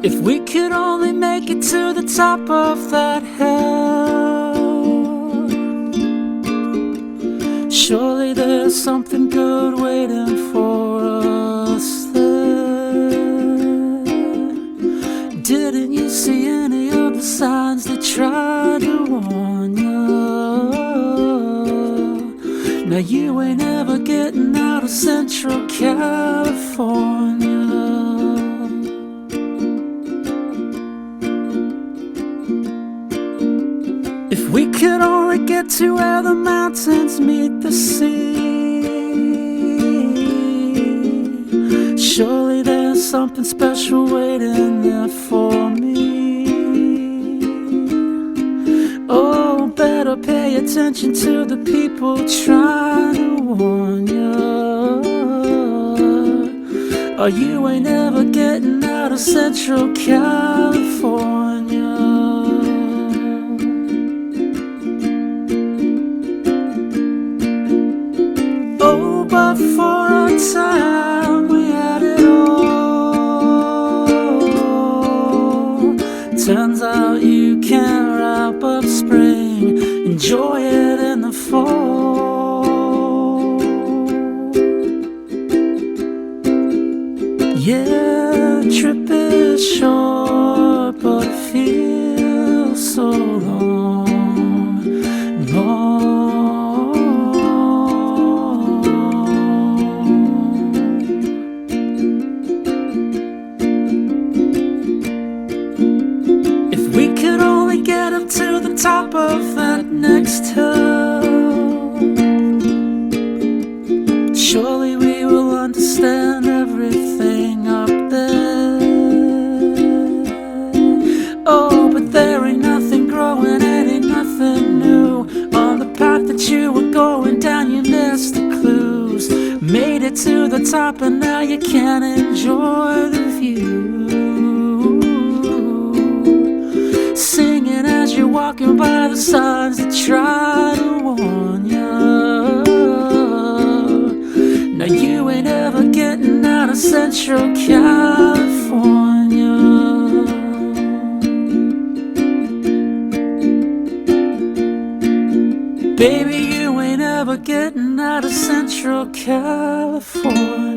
If we could only make it to the top of that hill, surely there's something good waiting for us there. Didn't you see any of the signs that tried to warn you? Now you ain't ever getting out of Central California. If we could only get to where the mountains meet the sea, surely there's something special waiting there for me. Oh, better pay attention to the people trying to warn you, or you ain't ever getting out of Central California. Oh, but for a time we had it all. Turns out you can't wrap up spring, enjoy it in the fall. Yeah, the trip is short, but it feels so long, long. If we could only get up to the top of that next hill, surely we will understand everything up there. Oh, but there ain't nothing growing, ain't nothing new. On the path that you were going down, you missed the clues. Made it to the top and now you can't enjoy the view. Singing as you're walking by the signs that try to warn you. Now you ain't ever getting out of Central California. Baby, you ain't ever getting out of Central California.